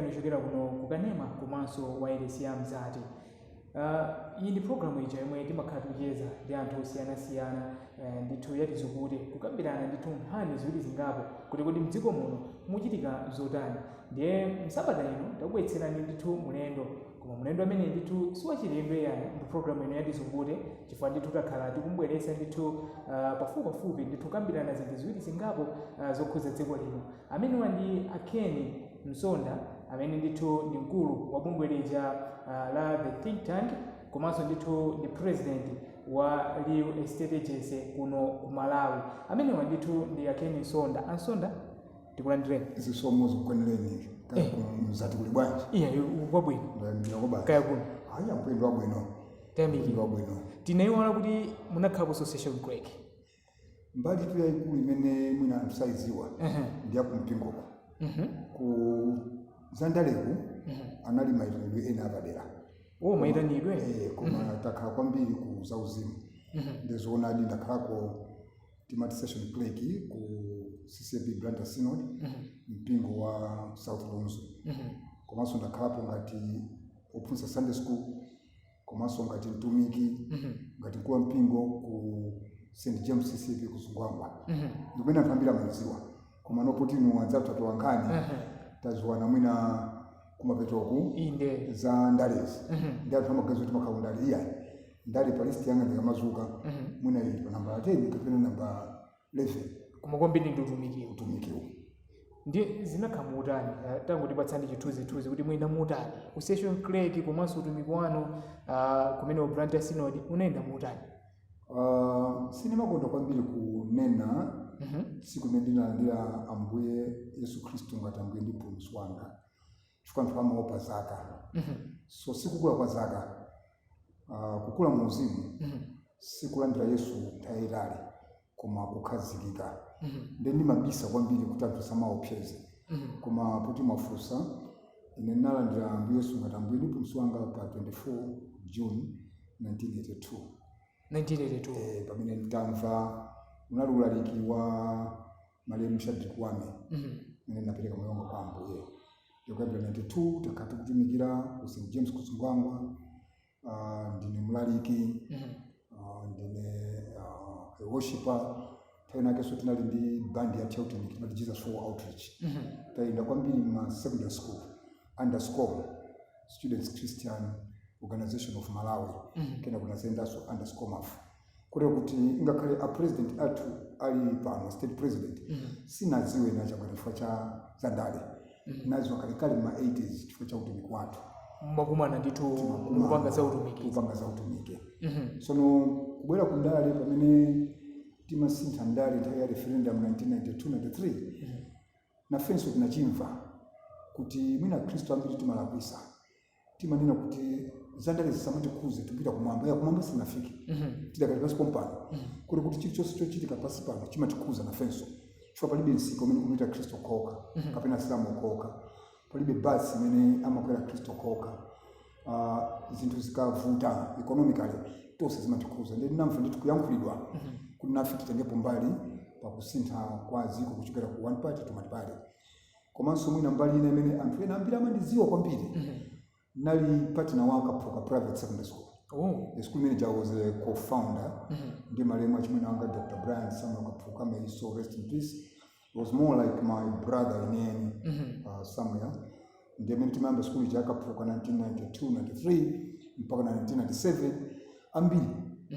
kuchokera kuno kukanema komanso wireless ya Mzati. Iyi ndi programu ija yomwe timakhala tikucheza ndi anthu osiyanasiyana ndithu yatizukute kukambirana ndithu nkhani ziwiri zingapo kuti mdziko muno muchitika zotani. Ndiye msabata ino takubweretserani ndithu mulendo, koma mulendo amene ndithu siwachilendo yani ndi programu ino yatizukute chifukwa ndithu takhala tikumbweretsa ndithu pafupi ndithu kukambirana zinthu ziwiri zingapo zokhuza dziko lino. Amenewa ndi Akeni Msonda amene ndithu ndi mkulu wa bungwe lija la The Think Tank komanso ndithu ndi president wa Real Estate Agency kuno ku Malawi. Amenewa ndithu ndi Akeni Msonda. Ansonda tikulandireni. Zisomo zokwanireni Mzati kuli bwanji? Iya kwabwino. Ndakobasa. Kaya kuno. Aya mpendo wabwino. Tayamiki. Wabwino. Tinayiona kuti munakhala association break. Mbali tu yaikulu imene mwina anthu ndi yakumpingoko. Ku Zandaleku anali mayitanidwe ena apadera. Mayitanidwe? Koma takhala kwambiri ku zauzimu. Ndizoonadi ndakhalako timati session break ku CCB Blantyre Synod mpingo wa South Lunzu. Komanso ndakhalapo ngati ophunzitsa Sunday school, komanso ngati mtumiki, ngati mkulu wa mpingo ku St. James CCB ku Zungwangwa. Ndimene anthu ambiri amadziwa. Koma nopoti inu adzatatu wankani taziwana mwina kumapetoku inde za ndalezi. Ndi anthu amagazi kuti makhala ndali iya ndali pa list yanga ndikamazuka mwina ili pa namba 10 kapena namba 11 koma kwambiri ndi utumikiwo. Ndi zinakhala mutani tangu tipatsani chithunzithunzi kuti mwina mutani session break komanso utumiki wanu kumene Blantyre Synod unayenda mutani? Sinimakonda kwambiri kunena tsiku limene ndinalandira Ambuye Yesu Khristu ngati Ambuye ndi mpulumutsi wanga chifukwa anthu amaopa zaka. So sikukula kwa zaka, kukula mu uzimu sikulandira Yesu nthawi yayitali koma kukhazikika. Ndi ndimabisa kwambiri kuti anthu samaopseze. Koma poti mafunsa ine ndinalandira Ambuye Yesu ngati Ambuye ndi mpulumutsi wanga pa 24 June 1982. 1982. Pamene nditamva unali ulaliki wa Malemu Shadrack Wame mene napereka moyo wanga kwa Ambuye. Ndikuyambira 92 takati kutumikira ku St. James ku Zungwangwa. Ndine mlaliki, ndine worshiper. Taina keso tinali ndi bandi ya Chilton kimati Jesus for Outreach. Taina kwambiri ma secondary school _ Students Christian Organization of Malawi. Kena kuna sendaso _ Kure kuti ngakhale a president atu ali pano state president sinaziwe na chakwa chifukwa cha Zandale. Nazo kalikali ma 80s chifukwa cha utumiki watu. Makumana ndithu kupanga za utumiki. Sono kubwera ku Ndale pamene timasintha Ndale nthawi ya referendum 1992-93 nafenso tinachimva kuti mwina Khristu ambiri timalakwisa. Timanena kuti Zandale zisamatikuze tupita kumwamba. Ya kumwamba sinafiki. Tidakali pasi kompano. Kuri kuti chilichonse chochitika pasi pano chimatikuza nafenso. Chifukwa palibe nsiko imene kumita Khristu koka kapena Islamu koka. Palibe basi imene amakwera Khristu koka. Zinthu zikavuta economically tonse zimatikuza. Ndi ndinamva ndithu kuyankhulidwa kuti nafe titengepo mbali pakusintha kwa dziko kuchokera ku one party to multi party. Komanso mwina mbali ina imene anthu ena ambiri amandidziwa kwambiri. Nali partner wa Kaphuka Private Secondary School. The school manager was a co-founder. Ndi malemu achimwene wanga Dr. Brian Samuel Kaphuka, may he so rest in peace. He was more like my brother in Samuel. Ndi mene timayamba school ya Kaphuka 1992-93 mpaka 1997. Ambiri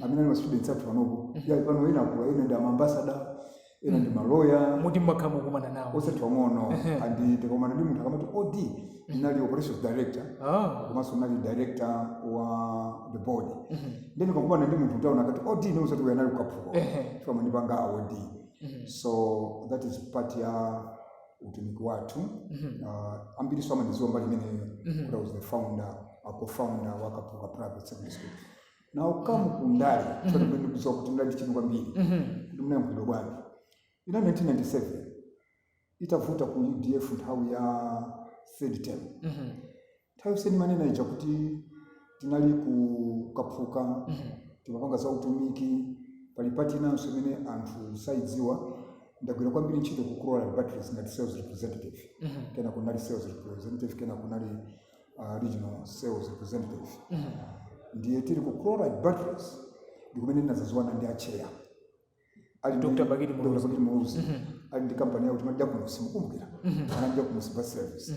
amene wa students atu panopo. Ya pano ena akula ena ndi ambassador, ena ndi maloya. Muti makhamu kumana nawo. Osati wamono andi tekomana ndi munthu akamati OD. Nali operations director. Komanso nali director wa the board. Then kumana ndi munthu utaona akati OD ne usati we nali Kaphuka. Chifukwa ndipanga OD. So that is part ya utumiki watu. Ambiri soma ndizo mbali mene I was the founder, co-founder wa Kaphuka Private Secondary School. Now come kundali chona mene kuzo kutundali chinu kwambiri. Kuti mna mkudo bwani. Ina 1997 itavuta ku UDF nthawi ya third term. Nthawi seni manena ija kuti tinali ku Kaphuka timapanga za utumiki palipati nanso imene anthu saidziwa ndagwira kwambiri ntchito ku Chloride Batteries ngati sales representative kena kunali sales representative kena kunali regional sales representative ndiye tili ku Chloride Batteries ndikumene ndinazaziwana ndi acheya ali Dr. Bagiri Muluzi ali ndi kampani yawo timadya kuno simukumbukira anadya kuno bus service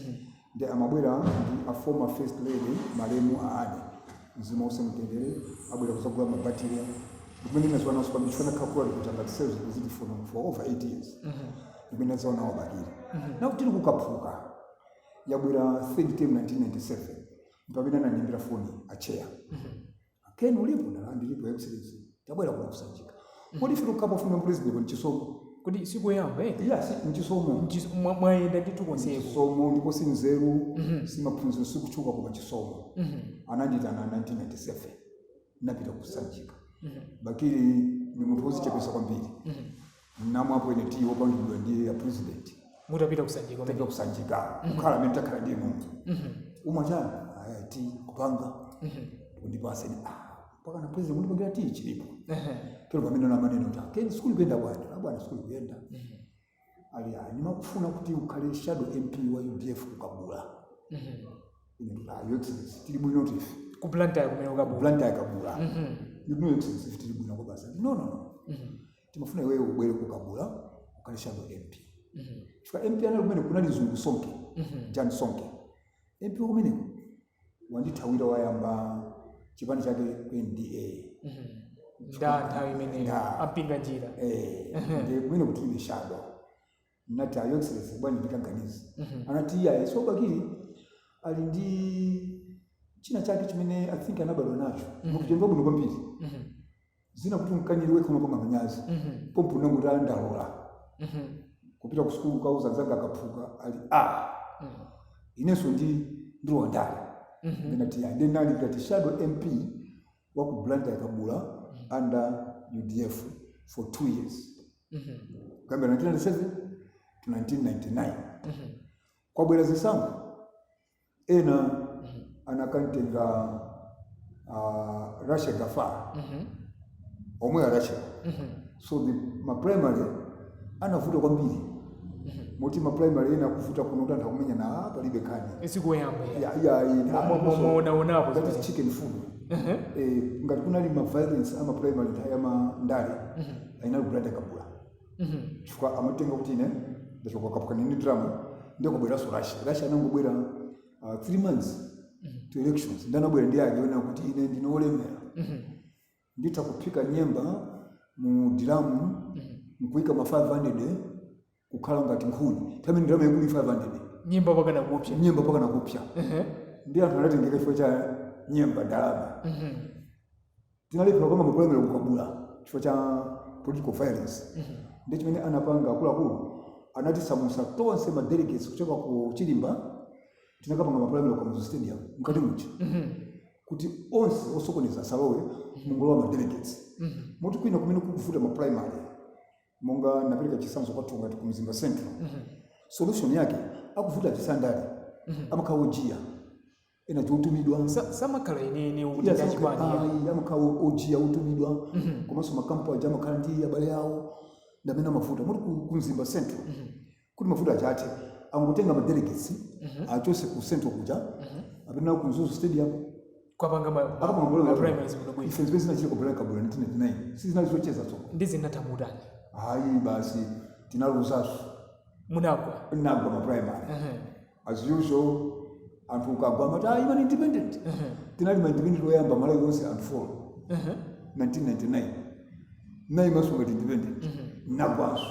ndi amabwera ndi a former first lady Malemu Aade mzima usemtendere abwera kuzagula mabattery kumene naziwana usipambi chifana kakula kuti sales representative for over 8 years kumene naziwana Bagiri na kuti kukaphuka yabwera third term 1997 mpamene ananimbira phone acheya Ken ulipo na ndilipo excellence tabwera kuna kusanjika kodi fika kapo funa president ni chisomo kodi siku yamba yes nchisomo mwaenda nditukonsepo chisomo ndipo sinzeru simaphunziro sikuchuka kwa chisomo anandita na 1997 napita kusanjika Bakiri ni mtu wozichepesa kwambiri namwapo ene tiyo opangidwa ndiye ya president mutapita kusanjika mutapita kusanjika kukhala menta khala ndiye muntu umachana ayati kupanga ndipase paka na president mundipangira ti chilipo kero pamene na maneno ta Ken school kwenda bwana school kwenda ali nimafuna kuti ukhale shadow MP wa UDF kukabula excellence tili bwino tifi ku planta kumene ukabula planta yakabula excellence tili bwino kwa basa no timafuna wewe ubwere kukabula ukhale shadow MP chifukwa MP ana kumene kunali Zungu Sonke Jan Sonke MP kumene wandithawira wayamba chipani chake NDA nthawi imene apinga njira ndiye kumene kuti ibe shadow nati ayo excellence bwana ndikaganiza anati ya so Bagiri ali ndi china chake chimene I think anabadwa nacho mukujemba buno kwambiri zina kuti mkaniriwe kama panga manyazi pompo nangu ndalola kupita ku school kauza zanga akaphuka ali ineso ndiro ndali ndinati ya ndenali ngati shadow MP wa ku Blantyre yakabula under UDF for 2 years kamba 1997 to 1999 kwa bwera zisangu ena anakantenga Russia Gafar omwe ya Russia so ma primary anavuta kwambiri moti ma primary ena kuvuta kuno ndantha kumenya na palibe kani sikuyamba muonapo that is chicken food ngati kunali ma violence ama primary ntaya ma ndale aina Blantyre kabula chifukwa amatenga kuti ine ndachokwa kapukani ni drama ndio kubwera so Russia anangobwera 3 months to elections ndanabwera ndi aliona kuti ine ndinolemera ndita kupika nyemba mu diramu mkuika ma 500 kukhala ngati nkhuni tamene ndiramu yakuli 500 nyemba paka na kupya ndi anthu anatengeka chifukwa cha nyemba dalama tinalipa kama mapolomero kukabula chifukwa cha political violence ndi chimene anapanga akuluakulu anati samusa tonse ma delegates kuchoka ku Chilimba tinakapanga mapolomero kwa Mzuzu Stadium mkati muchi kuti onse osokoneza salowe mungolo wa ma delegates moti kwina kumene kukufuta ma primary monga napeleka chisanzo kwa tunga ku Mzimba Central solution yake akuvuta chisandali amakawojia ena tutumidwa samakhala inene ukutika chipani amakawojia utumidwa komanso makampo aja makalandi abale yawo ndamena mafuta moti ku Mzimba Central kuti mafuta achate angotenga ma delegates achose ku Central kuja apena ku Mzuzu Stadium kwa panga ma primaries kuno ifenzi bezina chiko Blantyre kabula 1999 sisi nazocheza tsoko ndizi natamutani basi tinaluzaso munagwa ma primary as usual anthu ukagwa mata imani independent tinali ma independent oyamba malawi yonse and fall 1999 nayi maso ngati independent nagwaso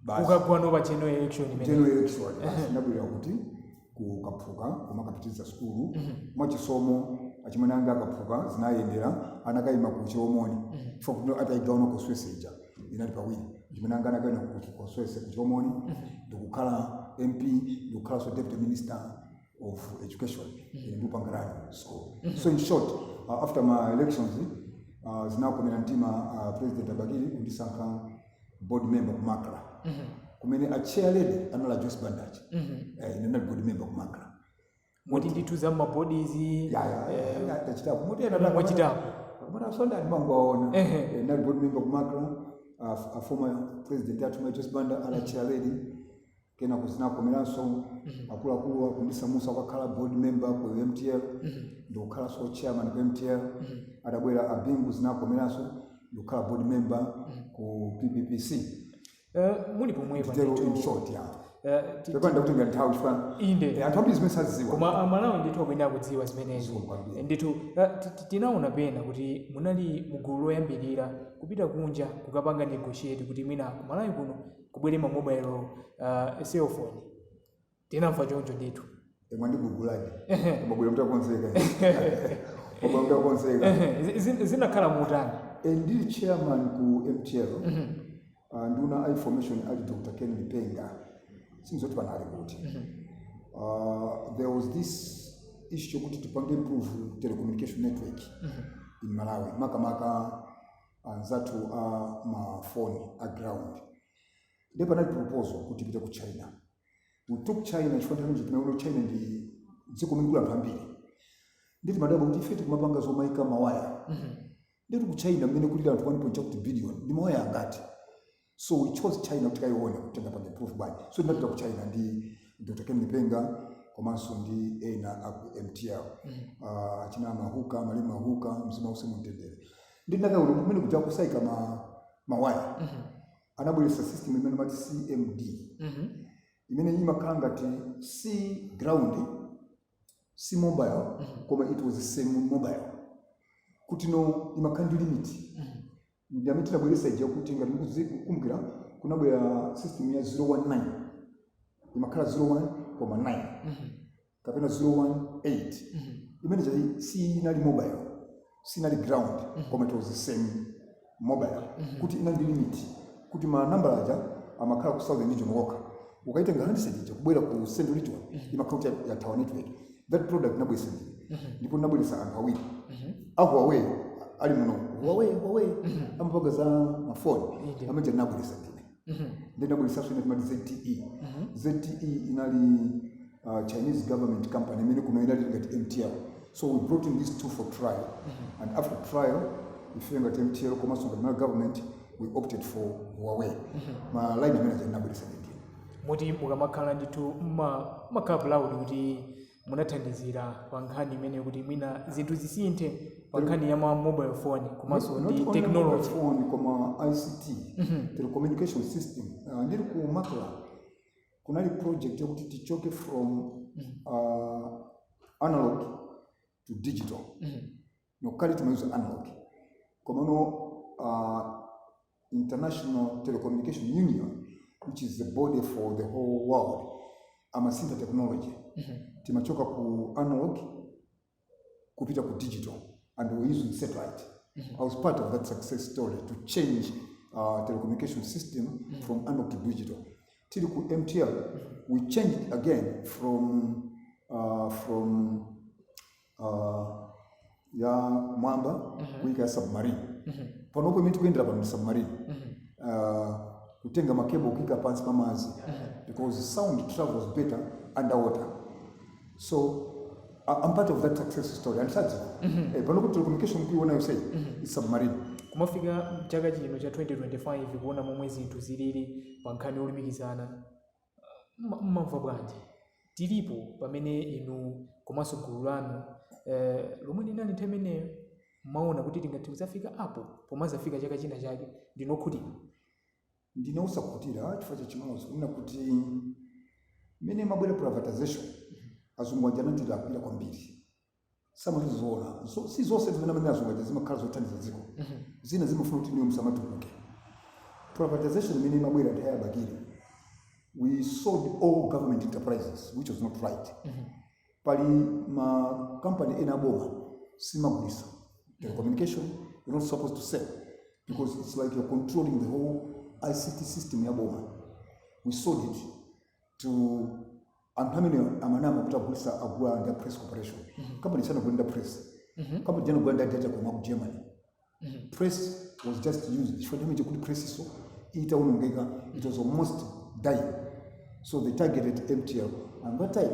basi ukagwa no bacheno election basi nabwera kuti kukaphuka kumakapitiza skulu mwachisomo achimananga akaphuka zinayendera anakayima ku Chiromoni chifukwa ataigawana ku Swesija inali pawiri chimananga anakayima ku Swesija ku Chiromoni ndikukhala MP ndikukhala so deputy minister of education in Bupangarani school so in short after my elections zinakomera mtima president Bagiri kundisankha board member ku Makra kumene a chair lady anala Joyce Bandage inena board member ku Makra moti ndituza ma bodies tachita kumoti ena mwachita mwana sonda ndimangoona na board member ku Makra a former president atuma Joyce Banda ala chairlady kena kuzina komeranso akulu akundisa Musa wakala board member ku MTL ndo kala so chairman ku MTL adabwera abingu zina komeranso ndo kala board member ku PPPC muli pomwepa in short tepanda kuti ngathawu chifana inde anthu ambiri zimene sazidziwa koma amalawi ndithu akwenda kudziwa zimenezo ndithu tinaona pena kuti munali mugulu loyambirira kupita kunja kukapanga negotiate kuti mwina kumalawi kuno kubwere ma mobile cell phone tinamva choncho ndithu mwandibugulaje mabwera mtakonzeka mtakonzeka zinakhala mutani ndili chairman ku MTL nduna information ali Dr. Ken Lipenga sinzoti panali kuti there was this issue kuti tipange improve telecommunication network in Malawi makamaka anzatu ma phone a ground ndipo na proposal kuti pita ku China. We took China chifukwa kuti tunaona China ndi dziko mingula mpambiri nditi madabo kuti ife tikumapanga zomaika mawaya nditi ku China mmene kulira anthu 1.8 billion ndi mawaya angati. So we chose China kuti kaione kutenga pa improve bani. So ndinapita ku China ndi Dr. Ken Lipenga komanso ndi ena aku MTL achina mahuka malima mahuka mzima usemu mtendere ndinaka ulo kumene kuja kusaika mawaya anabwelesa system imene mati CMD imene imakhala ngati si ground si mobile koma it was the same mobile kuti no imakhala ndi limit ndiyamiti nabwelesa ija kuti ngati kukumbukira kunabwera system ya 019 imakhala 01,9 kapena 018 imene si inali mobile si inali ground koma it was the same mobile kuti inali limit kuti ma number aja amakhala ku southern region walker ukaitenga handset ija kubwera ku central region imakhala ya tower network that product nabwesa ndipo nabwelesa anthu awiri ako away ali muno Huawei ampaga za mafoni amene nabwelesa then nabwelesa so inati ZTE ZTE inali Chinese government company imene kuno inali ngati MTL. So we brought in these two for trial and after trial we ngati MTL komanso ngati government we opted for Huawei ma line imene nabwelesa muti mukamakhala ndithu makhala proud kuti munathandizira pa nkhani imene kuti mwina zinthu zisinthe pa nkhani ya mobile phone komanso ndi technology phone koma ICT telecommunication system ndiri ku Makala kunali project yokuti tichoke from analog to digital nokali tumayuza analog koma no International Telecommunication Union which is the body for the whole world amasinta technology timachoka ku analog kupita ku digital and we're using satellite. I was part of that success story to change telecommunication system from analog to digital. Till ku MTL we changed again from ya mwamba kuika submarine panopo imiti kuendera pa submarine kutenga makebo kika pansi pamazi because sound travels better underwater. So I'm part of that success story and such panopo telecommunication kuiona you say it's submarine kumafika chaka chino cha 2025 kuona momwe zinthu zilili pa nkhani yolumikizana mmamva bwanji tilipo pamene inu komanso gulu lanu lomwe linali nthawi imeneyo maona kuti tingati kuzafika apo pomazafika chaka china chake ndinokhutira ndinosakhutira chifukwa chachimodzi kunena kuti mene mabwera privatization azungu ajanatira akwira kwambiri samatizoona si zonse zimene amene azungu aja zimakhala zothandiza dziko zina zimafuna kuti niyo msamatukuke privatization imene mabwera nthawi yabakire we sold all government enterprises which was not right pali ma company ena aboma simagulisa telecommunication you're not supposed to sell because it's like you're controlling the whole ICT system ya boma. We sold it to amanama kutagulisa agwa under press corporation company sana kwenda press company jana kwenda data kwa Germany press was just used for damage could press so itaonongeka it was almost dying so they targeted MTL and that time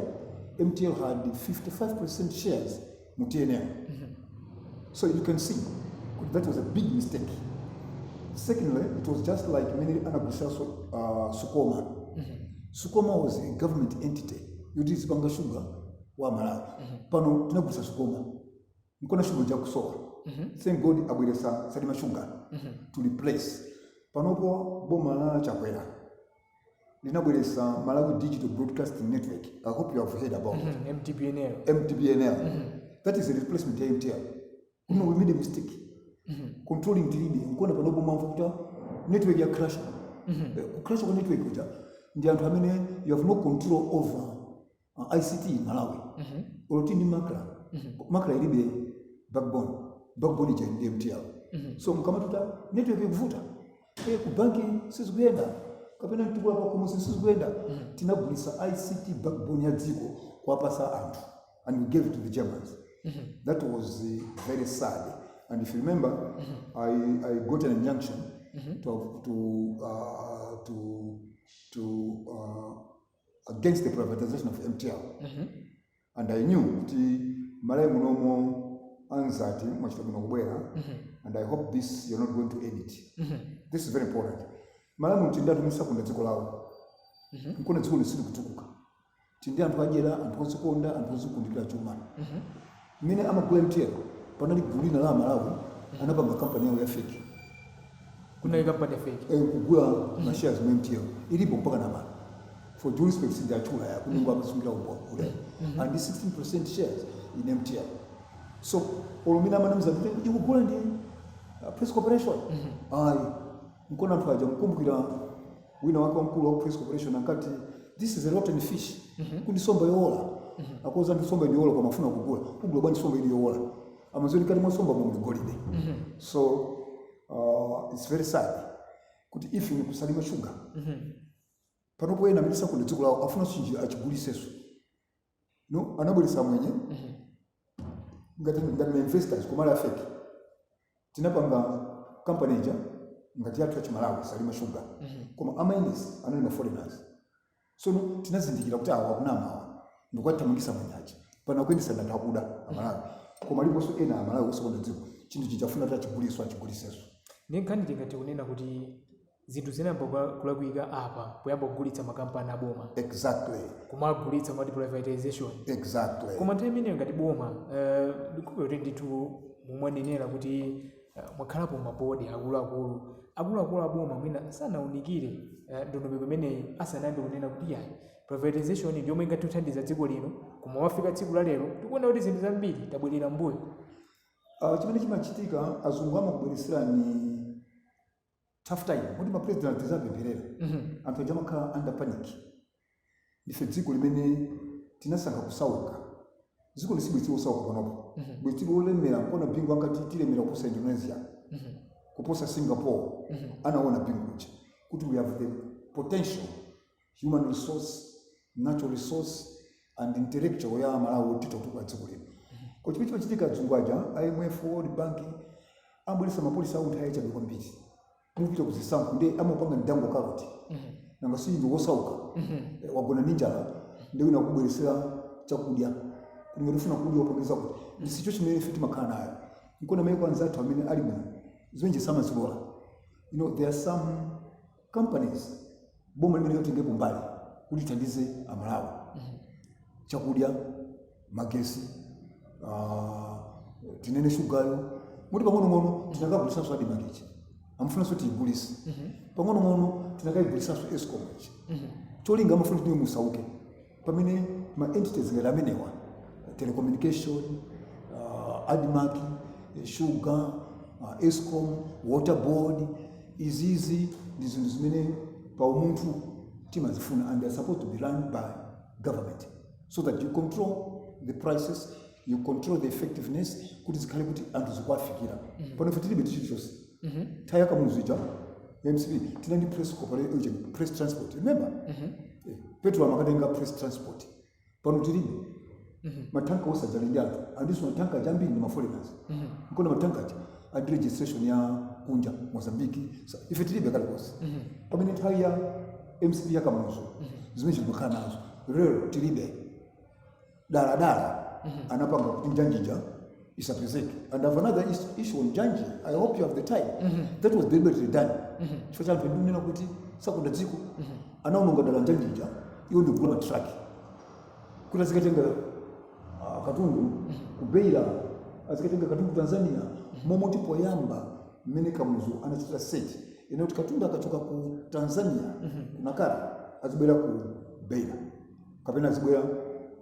MTL had 55% shares mu TNL so you can see that was a big mistake Secondly, it was just like many anagulisa Sukoma. Sukoma was a government entity. You did Banga Sugar wa Malawi. Pano tinagulisa Sukoma. Nkona sugar ja kusowa. Thank God abwelesa Salima Sugar to replace. Panopo boma la Chakwera. Linabwelesa Malawi Digital Broadcasting Network. I hope you have heard about it. MTBNL. That is a replacement of MTL. We made a mistake. Controlling TDB. Nkona panopo mamfuta network ya crash. Crash kwa network kuja. Ndi antu amene you have no control over ICT in Malawi. Olotini makra ilibe backbone ija ndi MTL. So mkamatuta network ikuvuta. Kubanki sizikuyenda. Kapena mtukula kwa kumusi sizikuyenda. Tinagulisa ICT backbone ya dziko kwa pasa antu. And we gave it to the Germans. That was very sad. And if you remember, I got an injunction against the privatization of MTL. And I knew Malay Munomo Anzati, and I hope this you're not going to edit. This is very important. Malay Mutinda to Misa Kundazikolao. Nkuna Zulu Sidu Kutuka. Tindia and Pajela and Posukonda and Posukundila Chuma. Many am a MTL, Panani Gulina Malawi, another company we are fake. Kuna company fake. Kugula na shares MTL. Ilipo mpaka nama. For jurisprudence in the Chula, and the 16% shares in MTL. So, Olumina Manams, you will go in the press corporation. I Mkona Praja, Mkumbira, we know a concours press corporation and Kati. This is a rotten fish. Kunisomba yola. Akoza nisomba yola kwa mafuna kugula. Kugula nisomba yola. Amazoni kali msomba mu golide. So, it's very sad. Kuti if you kusalima sugar. Panopo ena milisa kundizikula afuna chinji achiguliseso. No, anabulisa mwenye. Ngati investors kumala fake. Tinapanga company ja ngati yathu ya Malawi Salima Sugar. Koma amainis anali foreigners. So no tinazindikira kuti awa kunama ndikwatamangisa manyaji. Pana kwendisa ndatakuda Malawi. Koma lipo so ena Malawi osonda dziko. Chintu chichafuna achiguliseso. Nenkani tingati kunena kuti zinthu zinayamba kulakwika apa poyamba kugulitsa makampani aboma. Exactly. Kumagulitsa ngati privatization. Exactly. Koma nthawi imeneyo ngati boma ndikuti ndithu mumwanenera kuti mwakhalapo mabodi akuluakulu aboma mwina sanaunikire ndondomeko imeneyi asanayambe kunena kuti yayi privatization ndiyomwe ingatithandiza dziko lino koma wafika tsiku la lero tikuona kuti zinthu zambiri tabwerera mbuyo. Chimene chimachitika azungu amabweresera ni tough time. Kuti ma president tizapempherera. Anthu aja makhala under panic. Ndife dziko limene tinasankha kusauka. Dziko lisibwitiro kusauka panopo. Bwitiro olemera nkona bingu angati tilemera kuposa Indonesia. Kuposa Singapore. Anaona bingu nje. Kuti we have the potential human resource, natural resource and intellectual ya Malawi tito kwa dziko lino. Kwa chipiti chitika azungu aja, IMF, World Bank, ambulisa mapolisa au nthawi chabe kwambiri. Mupita kuzisankho ndi amapanga ndango karoti. Nanga sindu wosauka. Wagona ninjala ndi wina kubweresera chakudya. Kungerufuna kudya opongeza kuti. Isicho chimene fiti makhala nayo. Nkona maiko anzathu amene ali muno. Zwenje samazilola. You know, there are some companies boma limene yotengepo mbali kuti thandize Amalawi. Chakudya, magesi, tinene sugayo. Muti pang'ono tinakagulisa swadi magechi. Amfuna so tiyigulisa. Pang'ono tinakayigulisa so Eskom. Cholinga amafuna kuti musauke. Pamene ma entities ngati amenewa, telecommunication, Admark, Sugar, Eskom, Water Board, izizi ndizinthu zimene pa umuntu timazifuna, and they are supposed to be run by government so that you control the prices, you control the effectiveness, kuti zikhale kuti anthu zikwafikira. Pano fatilibe tichonse. Taya kamuzija MCP tinani press corporation, press transport, remember? Petro amakatenga press transport. Pano tilibe. Matanka osajali ndi anthu. Andiso matanka jambi ndi ma foreigners. Nkona matanka aja and registration ya kunja Mozambique. Ife tilibe kale kosi. Pamene nthawi ya MCP yakamuzo. Zimene zikukhala nazo. Lero tilibe. Dala anapanga kunjanjija isapezeke. And I have another issue on Janji. I hope you have the time. That was deliberately done. Chifukwa cha mpenduni na kuti sakonda dziko anaononga dala Janjija iyo ndi kugula matraki kuti azikatenga katundu kubeira azikatenga katundu Tanzania momwe tipoyamba mmene Kamuzu anachita seti ine kuti katundu akachoka ku Tanzania kunakala azibwera ku Beira kapena azibwera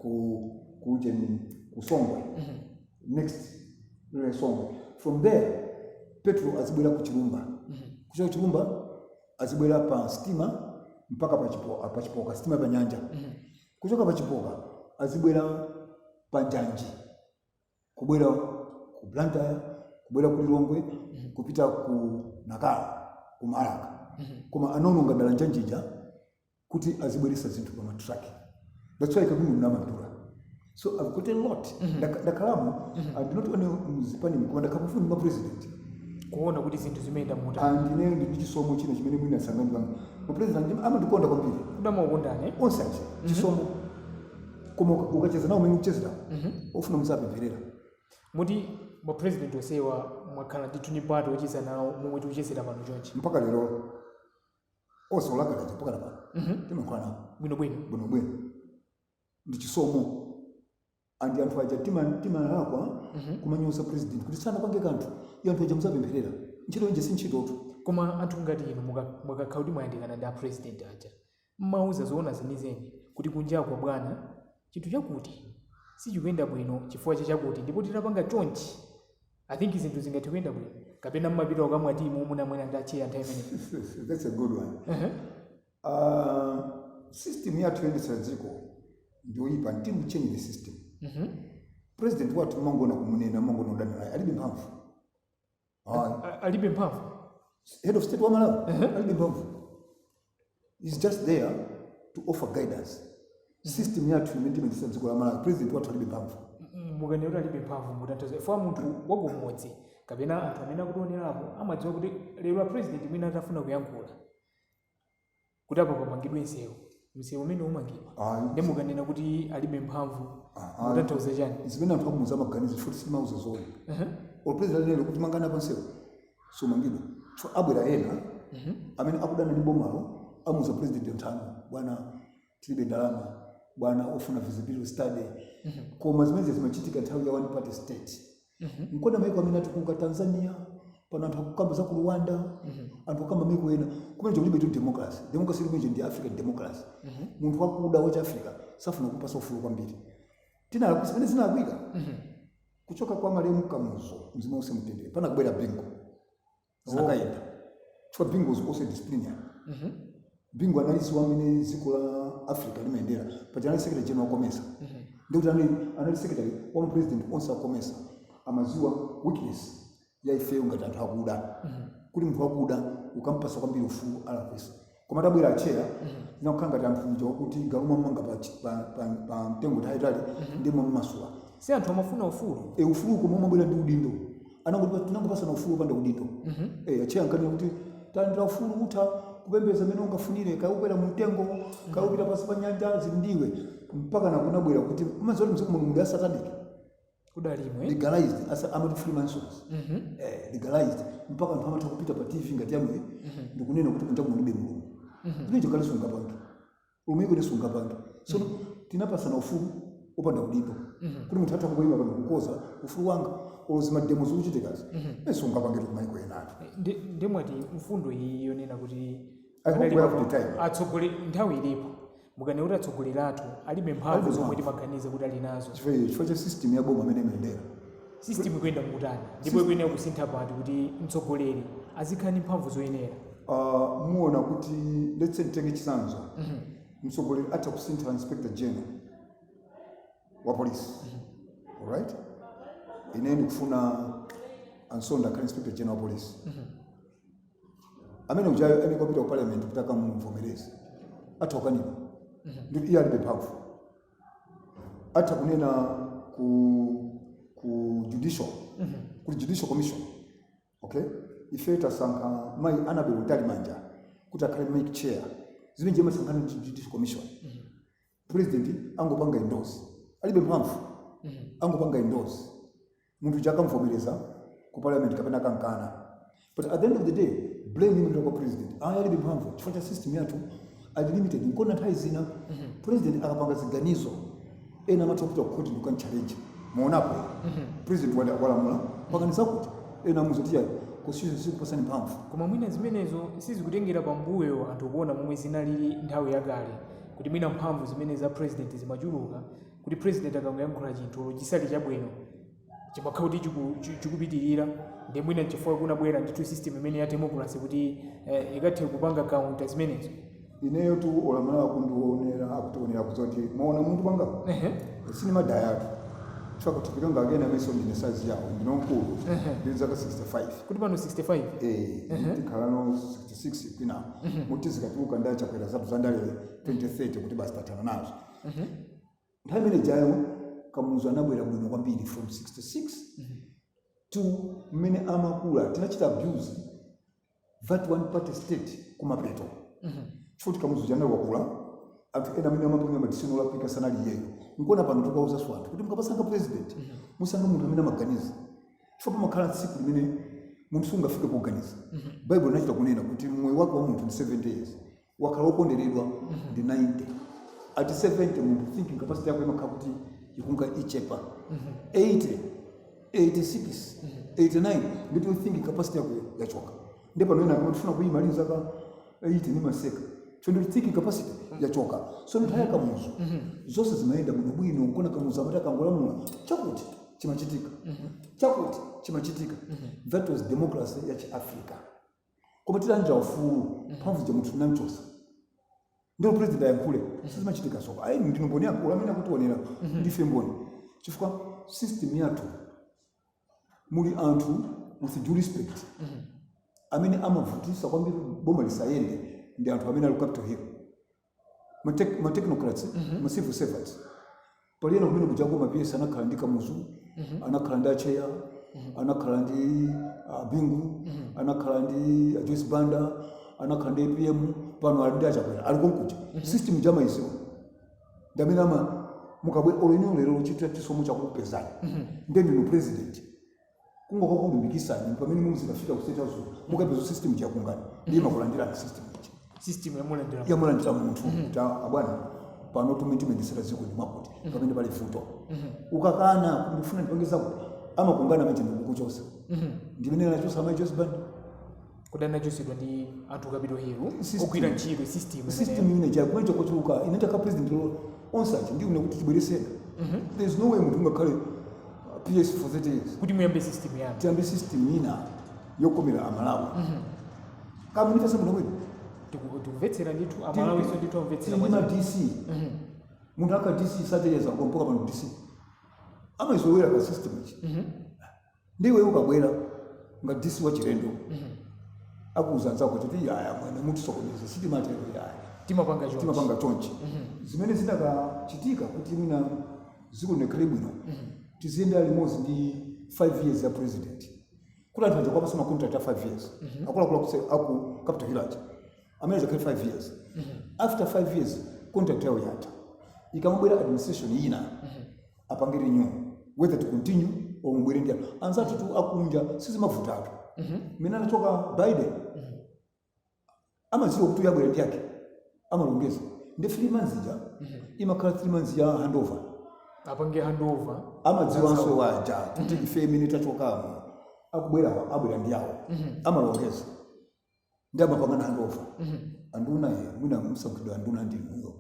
ku Songwe next Songwe. From there petrol azibwera ku Chilumba kuchoka Chilumba azibwera pa stima mpaka pa Chipoka stima pa nyanja kuchoka pa Chipoka azibwera pa Njanji kubwera ku Blantyre kubwera ku Lilongwe kupita ku Nakala ku Maraka koma anononga dala Njanjija kuti azibweresa zinthu pa matraki. That's why Kagungu mnamadura. So I've got a lot. Dakalamu I do not only muzipani mkoma dakapufuni ma president kuona kuti zinthu zimeenda muta and ine ndi chisomo chino chimene mwina sangani wangu ma president amatikonda kwambiri kudama ukondane onse chisomo koma ukacheza nawo umene uchezera ofuna musapemverera muti ma president osewa mwakhala ndithu ni pato ocheza nawo momwe tikuchezera pano chonchi mpaka lero onse olakalaje mpaka napano timakhala nawo bwinobwino ndi chisomo andi anthu aja timalakwa kumanyoza president kuti sana pange kanthu iyo anthu aja musapempherera ntchito inje si ntchitotu. Koma anthu ngati inu mwakakhala kuti mwayandikana ndi president aja mmauza zoona zenizeni kuti kunjako bwana chinthu chakuti sichikuyenda bwino chifukwa chakuti ndipo titapanga chonchi I think zinthu zingathe kuyenda bwino kapena mmapita ukamwati mumuna mwena ndachiya nthawi imene. That's a good one. System yathu yendesera dziko ndoyipa ntimu change the system. President watu mangona kumunena mangona udani naye alibe mphamvu. Alibe mphamvu. Head of state wa Malawi alibe mphamvu. He's just there to offer guidance. System yathu yendesera dziko la Malawi president watu alibe mphamvu. Mukanena alibe mphamvu mutanthauza fa munthu wagumodzi kapena anthu amene akutionerapo amadziwa kuti lero president mwina atafuna kuyankhula kuti apa pamangidwe msewu umene umangidwa ndi mukanena kuti alibe mphamvu mutanthauza chani zimene anthu akumuza maganizo futi simauza zoni ol president lero kuti mangana pa msewu so mangidwa abwera ena amene akudana ndi bomalo amuza president nthano bwana tilibe ndalama bwana ofuna visibility study koma zimene zimachitika nthawi ya one party state nkoda maiko amene atukuka Tanzania pana anthu akukamba za ku Rwanda anthu akamba maiko ena kumene chikulibe tu democracy limene ndi African democracy munthu wakuda wa Africa safuna kupasa ufulu kwambiri tina kusimene zinakwika kuchoka kwa Malemu Kamuzu mzima use mtendere pana kubwera bingo zakaenda chwa bingo zose discipline bingo analisi wamene ziko la Africa limeendera pa General Secretary General Komesa ndio analisi secretary wa president onsa Komesa amaziwa weakness ya ife ngati anthu akuda kuti munthu akuda ukampasa kwambiri ufulu alapesa koma tabwera achera nakukhala ngati anthu nje kuti galuma manga pa mtengo tayitali ndimo mmasuwa si anthu amafuna ufulu ufulu koma umabwera ndi udindo anangotipa tinangopasa na ufulu panda udindo achera nkani kuti tandira ufulu utha kupembeza mene ungafunire kaupera mtengo kaupita pasi pa nyanja zindiwe mpaka nakunabwera kuti mazoli msiku mulungu ya satanic kudalimwe legalized as amatu freemasons legalized mpaka anthu amatha kupita pa TV ngati yamwe ndikunena kuti kunja mulibe mulungu ndicho kale sungapange umiko ni sungapange so tinapasana ufulu opanda udindo kuti munthu atha kuboyima pano kukoza ufulu wanga olozima demo zochitikazi sungapange kumaiko enatu ndemwati mfundo iyi yonena kuti atsogole nthawi ilipo mukane kuti atsogoleratu alibe mphamvu zomwe timaganiza kuti ali nazo chifukwa cha system ya boma amene imayendera system ikuyenda mkutani ndipo ikuyenera kusintha pati kuti mtsogoleri azikhala ndi mphamvu zoyenera muona kuti let's say tenge chisanzo mtsogoleri atha kusintha inspector general wa police alright ine ndikufuna ansonda kali inspector general wa police amene ujayo ene kupita ku parliament kutaka mumvomereze atokaniwa ndio iya alibe mphamvu hata kunena ku judicial ku judicial commission okay ifeta sanka mai anabe utali manja kutakale make chair zile njema sankana judicial commission president angopanga endorse alibe mphamvu angopanga endorse munthu chakamvomereza ku parliament kapena kankana. But at the end of the day, blame him to the president. Alibe mphamvu chifukwa cha system yathu ali limited. Nkona nthawi zina president akapanga ziganizo ena amati kupita ku court ndikani challenge. Muonapo president walamula pakanisa kuti ena muzotiya constitution sikupasani mphamvu. Koma mwina zimenezo sizikutengera pambuyo anthu kuona momwe zinalili nthawi yakale kuti mwina mphamvu zimene za president zimachuluka kuti president akangoyankhula chinthu chisali chabwino chimakhala kuti chikupitirira ndi mwina chifukwa kunabwera ndithu system imene ya democracy kuti ikathe kupanga counter zimenezo. Ineyo tu olamula kundionera akutionera kuzoti maona muntu panga sinema dayatu chifukwa kuti pikanga agena meso ndine size yawo ndinonkulu ndizaka 65 kuti pano 65 tikhalano 66 kwina mutizikatuka ndachakwera zatu zandale 2030 kuti basi tatana nazo nthawi imene jayo kamuzu anabwera bwino kwambiri from 66 to mmene amakula tinachita abuse that one party state kumapeto futhi kamuzu jana wakula anthu ena amene amapanga madisino olapika sanali yeyo nkona pano tukauza swanthu kuti mukapasanga president musanga munthu amene amaganiza chifukwa pamakhala tsiku limene munthu sungafike kuganiza. Bible inachita kunena kuti moyo wake wa munthu ndi 70 years wakhala woponderedwa ndi 90. At 70 munthu thinking capacity yako imakhala kuti ikunga ichepa 80 86 89 ndipo thinking capacity yako yachoka ndipo nena kufuna kuyimaliza ka 80 ni maseka chonde thinking capacity yachoka. So nthawi kamuzu zonse zimaenda bwino nkona kamuzu amata kangolamula chakuti chimachitika chakuti chimachitika. That was democracy ya Africa. Koma tilanja ufulu mphamvu ja munthu namchosa ndio president ayankhule sizimachitika soko ayi ndinomboni yakula amene akutionera ndife mboni chifukwa system yathu muli anthu with due respect amene amavutisa kwambiri boma lisayende ndi anthu amene ali Capitol Hill ma technocrats ma civil servants paliyena kumene kujango mapiyesa anakhala ndi kamuzu anakhala ndi acheya anakhala ndi bingu anakhala ndi Joyce Banda anakhala ndi APM pano ali ndi achakwera ali konkuja system jama izo ndamene ama mukabwe olwenyo lero chitwa chisomo chakupezana ndeni no president kungoka kumbikisana pamene muzikafika ku State House mukapezo system yakungana ndi makulandira system yamulandira munthu ta abwana pano tumentimendisera ziko ndi makuti pamene pali futo ukakana kundifuna ndipangeza kuti amakungana manje ndikuchosa ndimene nachosa mai Joyce Banda kudana chosidwa ndi anthu Capitol Hill ogwira ntchito system imene jakwecho kuchuluka inataka president onsachi ndi kuti tibweresera. There's no way munthu ngakhale PS for 30 years kuti muyambe system yanu tiyambe system ina yokomera amalawi kama nifasa muno wewe tikuvetsera ndithu amalawi so ndithu amvetsera mwa DC munthu aka DC satelleza kompoka pano DC amazowera ka system ichi ndiwe ukabwera nga DC wa chirendo akuzanza kuti yaya mwana munthu sokoneza siti matero yaya timapanga chonchi zimene zidakachitika kuti mina ziko nekhale bwino tiziyenda limodzi ndi 5 years ya president kula anthu aja kwapasa contract ya 5 years akula aku Capitol Hill amene zakhala 5 years after 5 years contract yawo yatha ikamabwera administration ina apangire new whether to continue or mubwere ndi anzatu tu akunja sizimavutatu mina nachoka Biden amaziwa kuti yabwera ndi yake amalongeza ndi 3 months ja imakhala 3 months ya handover apange handover amadziwanso waja kuti ife imene tachokamo akubwera abwera ndi yawo amalongeza ndi amapangana handover anduna ye mwina msakudwa anduna ndi muyo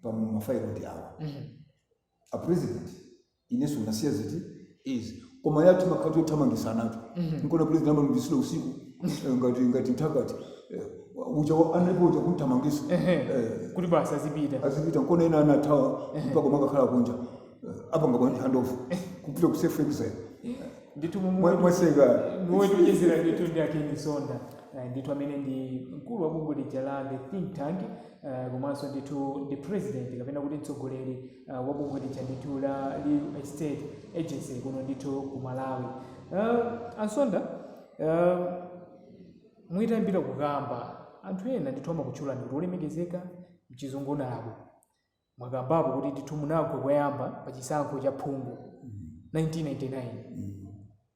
pa mafailo ndi yawo a president ineso nasiya ziti is koma yati makati yotamangisana nkona president amba ndisilo usiku ngati ntakati uja anapoja kuntamangisa kuti basa azipita nkona ina anatawa mpaka makakhala kunja apa ngabona handover kupita ku safe exile nditu mwasega niwetujezera nditu ndi Akin Sonda nditu amene ndi mkulu wa bungwe lija la the think tank komanso nditu ndi president kapena kuti mtsogoleri wa bungwe lija nditu la real estate agency kuno nditu ku Malawi. Ansonda mwitambira kukamba anthu ena nditu amakutchula ndi olemekezeka mchizungu nabo mwakambapo kuti nditu munagwa kwayamba pa chisankho cha phungu 1999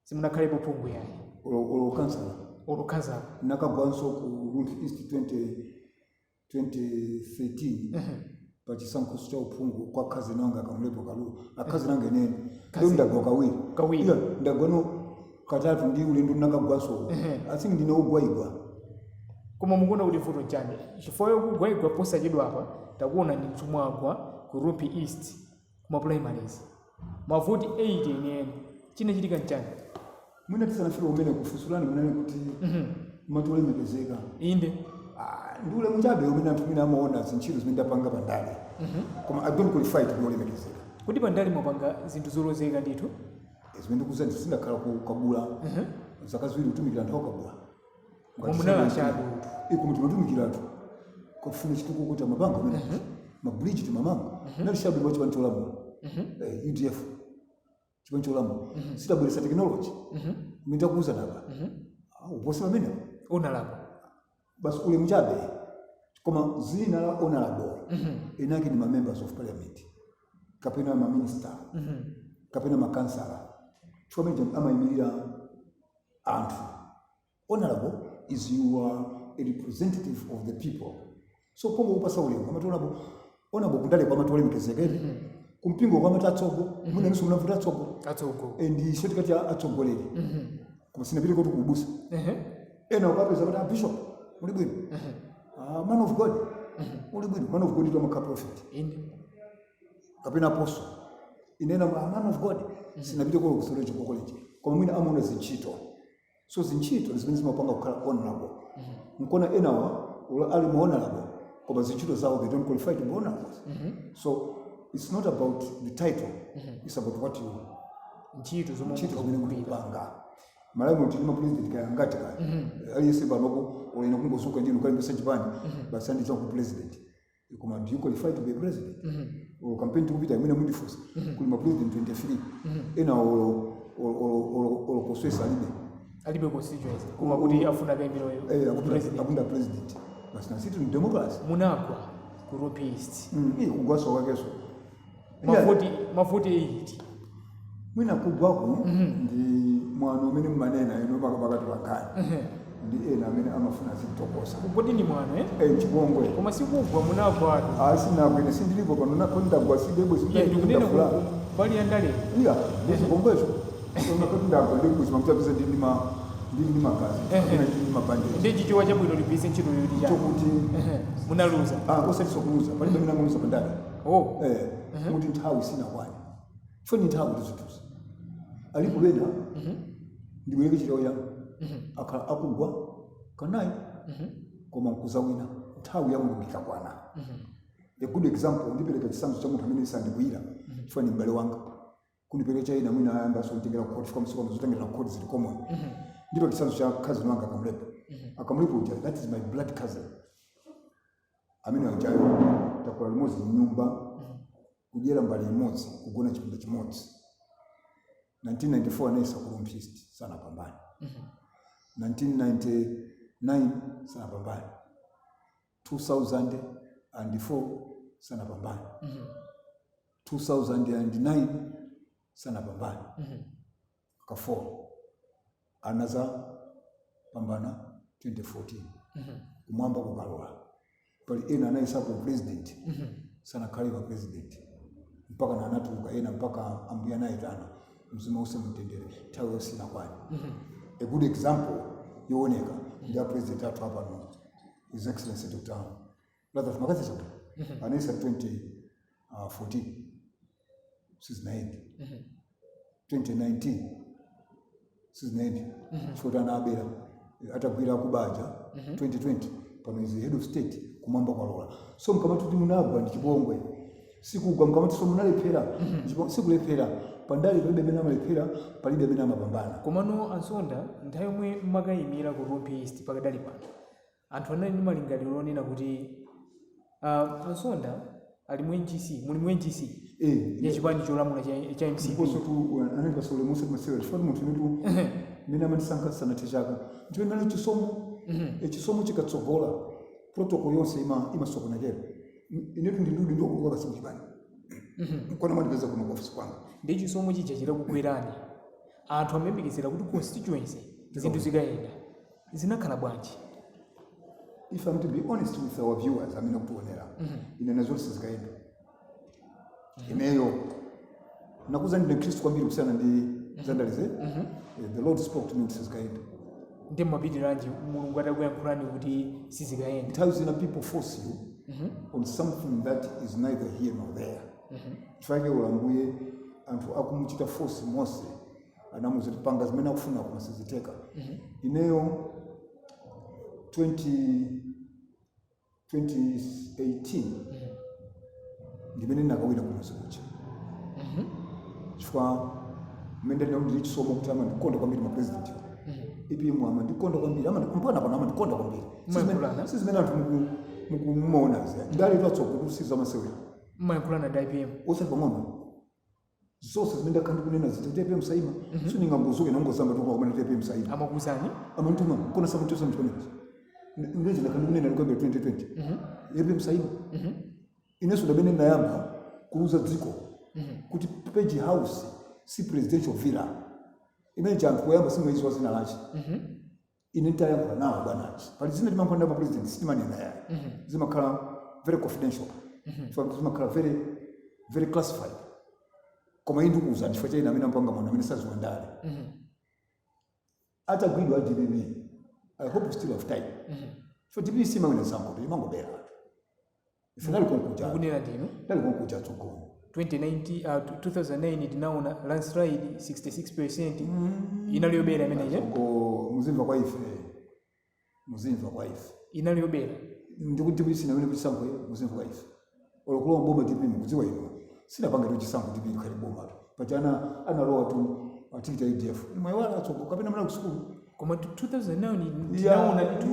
simunakhalepo phungu yayi olo kansala olokhaza nakagwanso ku Rumphi East 2013 pachisankho cha uphungu kwa kazi nanga akamulepo Kalulu akazi nanga nene ndio ndagwa kawiri iya ndagwano katatu ndi ule ndo nakagwanso I think ndine ugwaigwa koma mukuna kuti vuto chanje chifukwa yokugwaigwa posachedwa apa takuona ndi mchumwagwa ku Rumphi East kuma primaries mavuti 8 yenene chinachitika nchani mwina tisanafika umene kufusulani munene kuti matole mepezeka inde ndi ule muchabe umene anthu mwina amaona zintchito zimene ndapanga pandale koma I don't qualify to be olemekezeka kuti pandale mwapanga zinthu zolozeka ndithu zimene ndikuza sindakhala kukabula zaka ziwiri kutumikira anthu akabula munala chabe iko mutumikira anthu kufuna chitukuko kuti amapanga umene mabridge timamanga nali shabu wacho bancholamu UDF chibancholamu sitabweresa technology minda kuuza naba uposema mena unalabo basi ule mchabe koma zina la honorable inaki ni members of parliament kapena ma minister kapena ma councillor chome ama imira anthu honorable is you are a representative of the people so pongo upasa ule kama tunapo honorable kundale kwa matole mkezekele kumpingo kwa matatsogo muna nusu mnavuta atsogo and shoti kati atsogolele kama sina vile kuti kubusa ena ukapeza kuti bishop uli bwino man of God uli bwino man of God ndo maka prophet kapena apostle inena man of God sina vile kwa kusoloje kwa college kwa mwina amuna zinchito so zinchito zimene zimapanga kukhala honorable mkona enawa ali honorable kwa zinchito zao they don't qualify to be honorable so it's not about the title it's about what you nchito zimene kupanga malamu tilima president kaya ngati kaya aliyeseba noko olena kungosuka ndino kali message bani basi ndi ku president koma do you qualify to be president o campaign tukupita mwina mundi force kulima president 23 ena o koswesa alibe constituency koma kuti afuna kaimiro akunda president basi na situ ni democracy munagwa ku Rumphi East kugwaso wakeso mafuti 8 mwina kugwako ndi mwana umene mmanena ino bakati wakani ndi ena amene amafuna zitokosa kodi ni mwana chipongwe koma sikugwa munagwa sinagwene sindilipo pano nakondagwa sidebwe sindikunena bali andale iya ndizipongwezo ndakondagwa ndikuzipa mtapisa ndini makazi ndini mabandi ndi chichiwa chabwino libise ntchito yoti cha chokuti munaluza osati kuluza palibe mina muluza pandale kuti nthawi sina kwani foni nthawi tizituza alipo bena ndibweleke chiro ya akugwa kanayi koma nkuza wina nthawi ya mulungu ikakwana a good example ndipereka chisanzo cha munthu amene sandibwira foni mbale wanga kundipereka ina mwina ayamba sontengera ku court from sokono zotengera ku court zili common ndipo chisanzo cha cousin wanga akamlepo uja that is my blood cousin amene ajayo takula limodzi nyumba kujera mbali imodzi kugona chipinda chimodzi 1994 anayesa ku Rumphi East sana pambani 1999 sana pambani 2004 sana pambani 2009 sana pambani kafo anaza pambana 2014 kumwamba kukalola pali ena anayesa ku president sana kaliwa president mpaka na anatuka ena mpaka ambuya naye tana mzima use mtendere tawe sina kwani a good example yooneka ndio president atu hapa no his excellency Dr. Lazarus Makazi Chapo anayesa 2014 since 2019 since 90 chotana abera atagwira kubaja 2020 pano is head of state kumwamba kwa lola so mkama tuti munagwa ndi chipongwe sikugwa mkama tuti so munalephera sikulephera pandali palibe mena malephera palibe mena mapambana komano ansonda nthawi yomwe makayimira ku Rumphi East pakadali pano anthu anali ndi malingaliro onena kuti ansonda ali mu NGC muli mu NGC ya chipani cholamula cha MCP koso tu anali basole musa kumasera chifano munthu netu mena mandisankha sana tishaka ndiwe nali chisomo chisomo chikatsogola protocol yonse imasokona kero inetu ndindudi ndokuwa basi mchipani mkona mwandipeza kuno office kwangu ndi chisomo chija chira kugwerani anthu amayembekezera kuti constituency zinthu zikayenda zinakhala bwanji? If I'm to be honest with our viewers, amene kutionera ine nazo sizikayenda. Ineyo nakuza ndi Kristo kwambiri kusiyana ndi zandalize. The Lord spoke to me sizikayenda. Ndi mapitiranji Mulungu atakuyankhulani kuti sizikayenda. It has people force you on something that is neither here nor there. Chifake ulambuye anthu akumuchita force Mose anamuziti panga zimene akufuna kumasiziteka. Ineyo 2018 ndimene nakawira kumasikucha. Chifukwa mmene ndinali chisomo kuti ama ndikonda kwambiri ma president. IPM ama ndikonda kwambiri ama mpana pana ama ndikonda kwambiri. Sizimene anthu mukumaona zia. Ndali twatsoka kusiza masewe. Mmayankhulana ndi IPM. Osa pang'ono. Zonse zimene ndakhala kunena ziti IPM saima. Siningambuzuke nangozamba tukwa IPM saima. Amakuzani? Amantuma kuna samutosa mchikonezi. Ndezi ndakhala kunena likwembe 2020. IPM saima. Ineso ndabene ndayamba kuuza dziko. Kuti Page House si presidential villa. Imene chanthu koyamba simwezi wazina lachi. Ine ntayamba nawo bwanachi. Pali zina timampanda pa president simanena yaye. Zimakhala very confidential. Zimakhala very classified. Koma indi kuuza chifukwa cha ine amene ampanga mwana amene saziwa ndale. Atagwidwa DBB. I hope we still have time. So DBB simawina zango imangobera. Finali konkuja. Kunena ndinu? Ndali konkuja tsogolo. 2009 tinaona landslide 66% inaliyobera imeneje muzimva kwa ife inaliyobera ndikuti bisina wene bisango muzimva kwa ife olokulo mboma tipi mukuziwa ino sina panga to chisango tipi kali boma pachana analowa tu atikita IDF mwe wala tsoko kapena mala kusukulu koma 2009 tinaona tu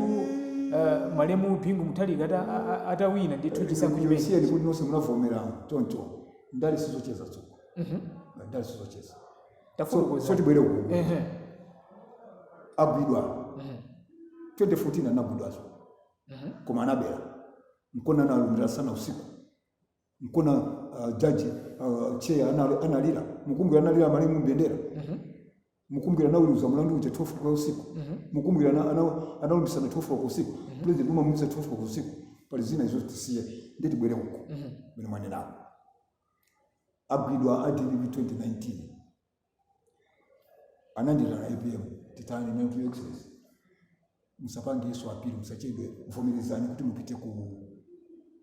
malemu Pingu Mutharika atawina ndithu chisango chimene siya ndikuti nonse munavomera tonto ndali sizocheza tsoko ndali sizocheza tafurukoza so tibwere uko agwidwa 2014 anagwidwazo koma anabera mkona analumira sana usiku mkona jaji chair analira mukumbira analira malemu Mbendera mukumbira nawiruza mulandu uje 12 kwa usiku mukumbira analumisa na 12 kwa usiku president umamumisa 12 kwa usiku pali zina izo tisiye ndeti bwere uko bino mwanena agwidwa DBB 2019 anandira na IPM titani na excellence musapange Yesu apili musachedwe mvomerezani kuti mupite ku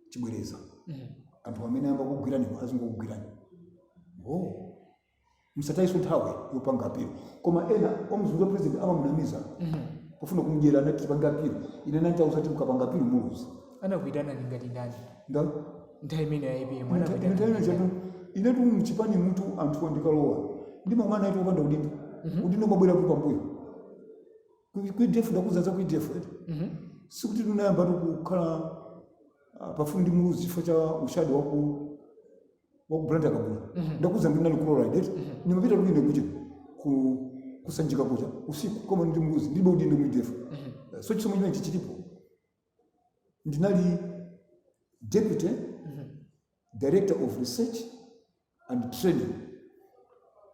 chibwereza anthu amene amba kugwirani azingokugwirani musataiso nthawe yopanga apili koma ena omuzunza president amamunamiza kufuna kumjera nati panga apili ine nanti ausati mukapanga apili muluzi anakuitana ngati ndani nthawi imene ya IPM anakuitana inetu mchipani mtu anthu andikalowa ndima mwana yetu opanda udindo udindo mabwera kuti pambuyo kuidefu ndakuzaza kuidefu sikuti tunayamba tukukhala pafundi muluzi chifukwa cha ushadi wakubranda kabula ndakuza ndinali chloride nimapita lukinde kuche kusanjika kucha usiku koma ndi muluzi ndibe udindo kuidefu so chisomo chimene chichilipo ndinali deputy director of research and training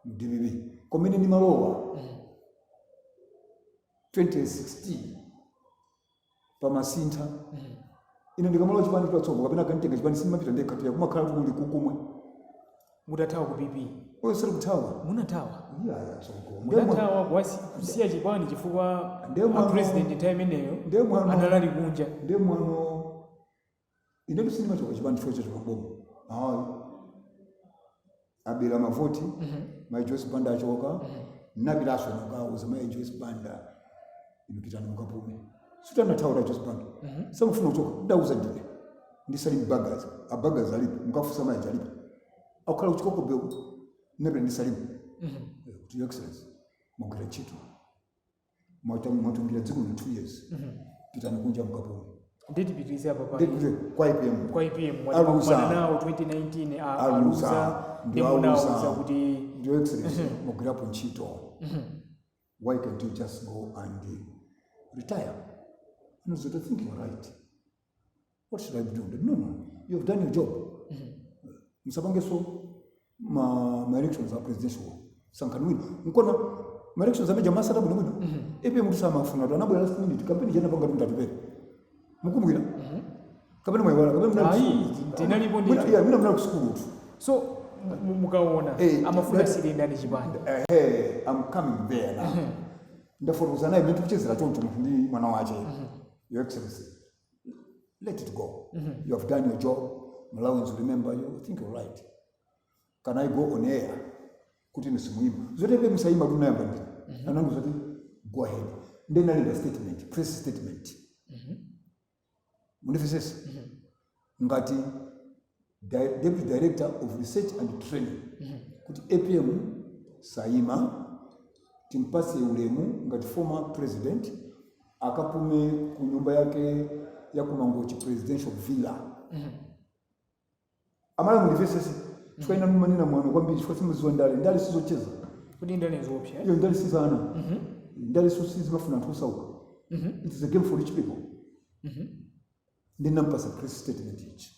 DBB komene ni malowa 2016 pamasintha ine ndikamalowa chipani twatsogo kapena kanitenga chipani simapita ndekha kumakhala kuli kukumwe mutathawa ku PP oyo sali kuthawa munathawa tsoko munathawa kusiya chipani chifukwa president time imeneyo analali kunja ndiye mwano ine sinimachoka chipani chifukwa cha kuboma abira mavoti mai Joyce Banda achoka nabilaso nokauza mai Joyce Banda imipitana mukapume sutana taura Joyce Banda samufuna uchoka ndauza ndine ndisali bagazi alipo mukafusa mai alipo akala uchikoko bego nebe ndisali to your excellence mongera chitu mwatungira dziko 2 years pitana kunja mukapume ndeti pitisa papa kwa IPM mwana nao 2019 aluza ndio nauza kuti ndio excellence mongera hapo nchito why can't you just go and retire? No, so I think you're right. What should I be doing? No, you have done your job. Msabange so ma elections are presidential. Sankanwin. Mkona elections ameja masata bwino APM tusamafuna to anabwera last minute campaign jana panga tundatupera mukumbukira kapena mwaiwala kapena tinalipo ndito yeah mina mna kusukulu tu so mukaona amafuna silinda ni chipanda I'm coming there now ndafotokoza naye bintu kuchezera choncho ndi mwana wache your excellency let it go you have done your job Malawans will remember you. I think you're right. Can I go on air kuti nisimuima zote pe msaima tunayamba ndi anangu zote go ahead then I statement press statement munifesesa ngati deputy director of research and training kuti APM saima timpase ulemu ngati former president akapume ku nyumba yake ya kumangochi presidential villa amala munifesesa twaina numanina mwana kwambiri chifukwa simuziwa ndale sizocheza kuti ndale zopya iyo ndale sizana ndale sosizi bafuna ntosauka it is a game for rich people ndinampasa press statement ichi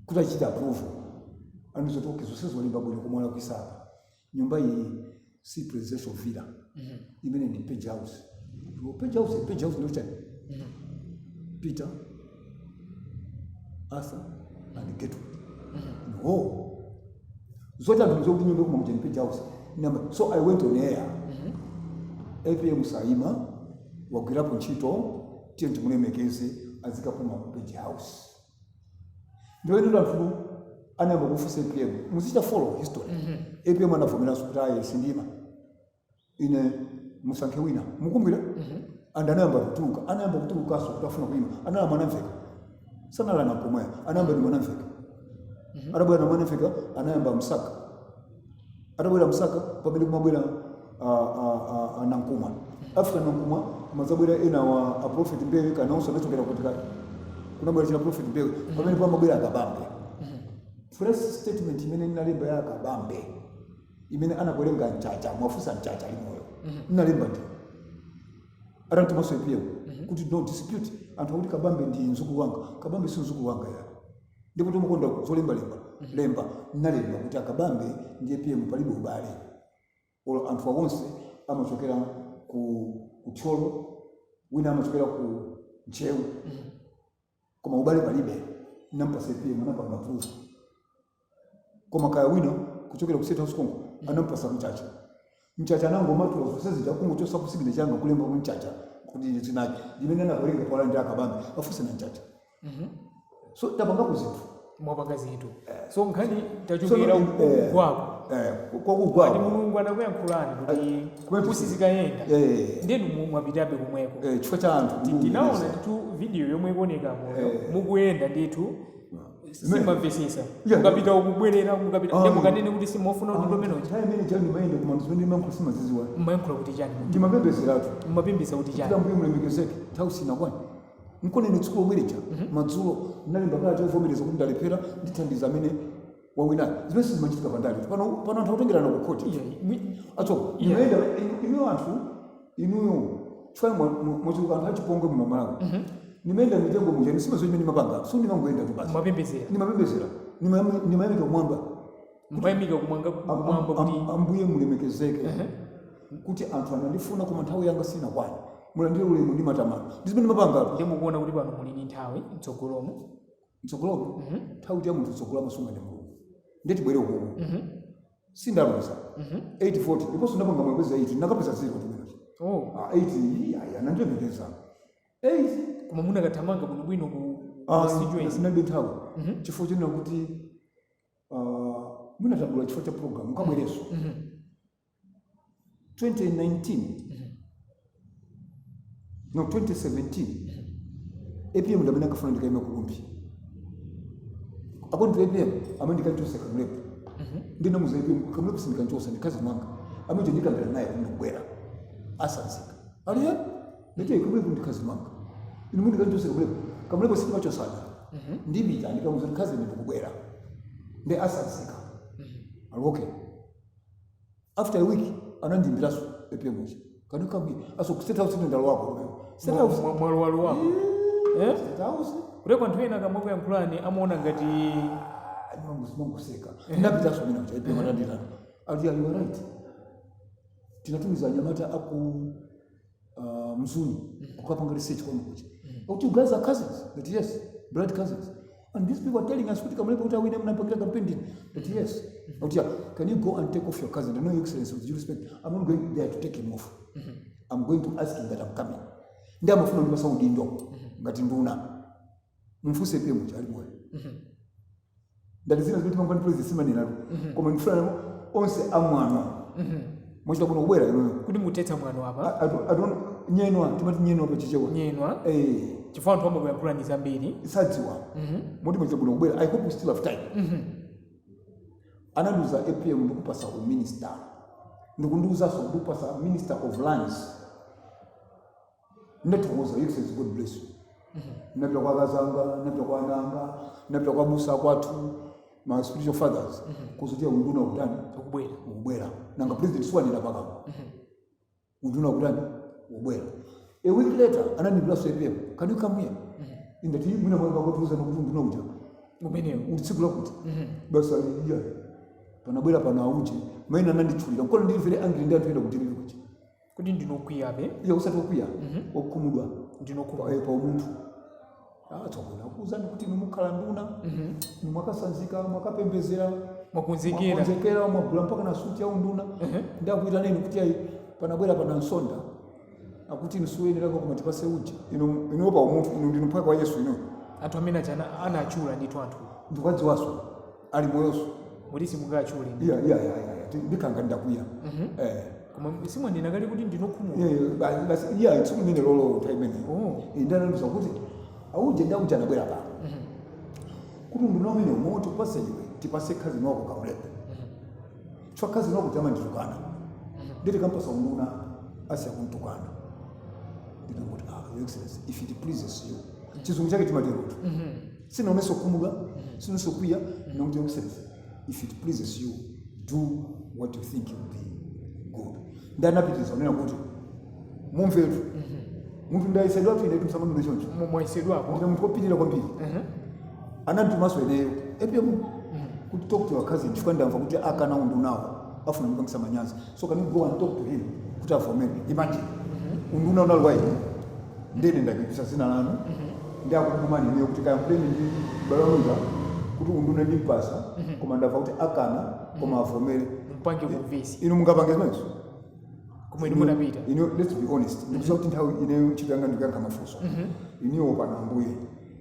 kuti achita approve anizotoke zose zolimba bwino kumwala kwisapa nyumba iyi si presidential villa imene ndi page house page house ndio chani Peter Arthur and Gateway no zote ndizo kuti nyumba kumamujeni page house so I went on air APM saima wagwirapo ntchito tiye timulemekeze azika kuma page house ndio ndio mfumo anayamba kufusa APM musita follow history APM anavumira sukutaye sindima ine musankhe wina mukumbira anayamba kutuka so kutafuna kuima anala mwanamveka sana la nakomwe anayamba ni mwanamveka arabwa na mwanamveka anayamba msaka arabwa msaka pamene kumabwera nankuma after nankuma mazabwera ena wa prophet mbewe kana uso nachokera kutika kuna bwera prophet mbewe pamene pamabwera akabambe press statement imene inalemba ya akabambe imene anakolenga nchacha mwafusa nchacha limoyo inalemba ndi arantu maso APM kuti no dispute anthu kuti kabambe ndi nzuku wanga kabambe si nzuku wanga ya ndipo tumukonda zolemba lemba nalemba kuti akabambe ndi APM palibe ubale olo anthu awonse amachokera ku Cholo wina amachokera ku Nchewu koma ubale palibe nampasa APM anapanga proof koma kaya wina kuchokera ku State House Kongo anampasa mchacha nango matu ofisezi chakungu cho sakusigile changa kulemba mchacha kuti zinaje limene nakolenga pala ndi akabambe afuse na mchacha so tabanga kuzitu mwapanga zitu so nkhani tachukira kwako kwa kugwa ndi mulungu anakuyankhulani kuti kusizikayenda ndenu mwapitabe kumweko chifukwa cha anthu tinaona tu video yomwe ikuoneka mukuyenda ndithu simamvesesa mukapita ukubwerera mukanene kuti simofuna kuti ndomenochi imene chani maende kumandizimene mankulu simaziziwa mmayankhula kuti chani ndimapembezeratu mmapembeza kuti chani mbuye mulemekezeke tausina kwani nkonene tsikulo bwerecha madzulo nalimba kala chovomereza kuti ndalephera ndithandiza amene wawinayo zimene sizimachitika pandali pano anthu akutengerana kukhoti atso imaenda inuyo anthu inuyo chifukwa mwachiluka anthu achipongwe muno Malawi nimeenda mitengo mujani sima zote nimapanga so nimangoenda tu basi nimapembezera nimayamika kumwamba kuti ambuye mulemekezeke kuti anthu anandifuna koma nthawi yanga sina kwani mulandire ulemu ndi matamano ndizimene nimapanga ndi mukuona kuti pano muli ndi nthawi mtsogolomo nthawi ya munthu tsogolo amasunga ndi mulungu ndeti bwere uko sindaluza 840 ndiponso ndapanga mwezi 8 nakapeza zero tumene 8 anandipembeza 8 koma muna kathamanga bwino ku sinabe nthawi chifukwa chonena kuti munatabula chifukwa cha program mukabwereso 2017 APM ndamene akafuna ndikaima kulumbi akonto APM amene ndikanchosa kamlepo ndinamuza APM kamlepo sindikanchosa ndikazi mwanga amene ndikambira naye kundibwera asanzika aliye ndite kamlepo ndikazi mwanga inu mundi kanjose kamlepo sitimacho sana ndibita ndikamuza ndikazi ndikubwera nde asanzika okay after a week anandimbiraso APM kanukambi aso ku State House ndalo wako State House mwalo wako State House ureko anthu ena kamwe yankhulani amaona ngati manguseka ndapita so mina APM anandira ali you are right tinatumiza anyamata aku Mzulu kukapanga research kwa mkuja. But you guys are cousins. That yes, blood cousins. And these people are telling us, we never campaign. That yes. But yeah, can you go and take off your cousin? I know your excellency, with due respect, I'm not going there to take him off. I'm going to ask him that I'm coming. Ndama funa ndi Saudi ndo ngati nduna. Mfuse pia mchali mwe. That is not going to praise simani nalo. Koma ndifuna onse amwana. Mochita kuno kubwera kuti mutetsa mwana apa adon nyenwa timati nyenwa pa chichewa nyenwa chifukwa anthu amabwera kulani zambiri isadziwa moti mochita kuno kubwera. I hope we still have time. Anaduza APM ndikupasa minister ndikunduza so ndikupasa minister of lands ndatokoza excellency, God bless you. Napita kwa Kazanga, napita kwa Nanga, napita kwa Musa kwathu, my spiritual fathers kuzutia unduna ukutani ukubwera nanga president swani na paka unduna ukutani ukubwera. A week later ananibula so APM, can you come here? In the team muna mwanga kwa tuza unduna uja umeneyo utsikula kuti basa ya panabwera pana uje maina nandichulira kono ndiri very angry ndi atuyenda kutirira kuti ndinokwiya be ya usatokwiya okumudwa ndinokuma pa umuntu tsogona kuzani kuti mukhala nduna mwakasanzika mwakapembezera mwakunzekera mwagula mpaka na suti ya unduna ndakuita nini kuti ayi panabwera pana nsonda akuti nsuyenera ko kumati pase uje ino pa umuntu ino ndino mpaka wa Yesu ino anthu amene anachula ndithu anthu ndikadziwaso ali moyoso mulisi mungachule ndikanga ndakuya koma simwe ndinakali kuti ndinokhumula basi tsikumene lolo taimene ndananduza kuti auje ndakuja nabwera pa kuti ndinomene umoto pase iwe tipase kazi noko kamulepe chwa kazi noko chama nditukana nditi kampasa unduna asiya kuntukana ndinakuti your excellency, if it pleases you chizungu chake timateroto sinaoneso kumuga sinaoneso kuya ndinakuti your excellency, if it pleases you, do what you think will be good. Ndanapitiza nena kuti mumvetu muntu ndaisedwa tu inetu msamani ndechoncho mumwaisedwa hapo ndina muntu kopitira kwambiri anantumaso eneyo APM kuti talk to your cousin chifukwa ndamva kuti akana undu nawo afuna ndikangisa manyazi, so can you go and talk to him kuti avomere. Imagine unduna unalwa ine ndene ndakipisa zina lanu ndiakukumani neyo kuti kampleni ndi balonza kuti unduna ndimpasa koma ndamva kuti akana koma avomere mpange kuvisi ino mungapange zimenezo kumwe munapita let's be honest ndikusa kuti nthawi ine chitanga ndikuyankha mafunso iniwo pana ambuye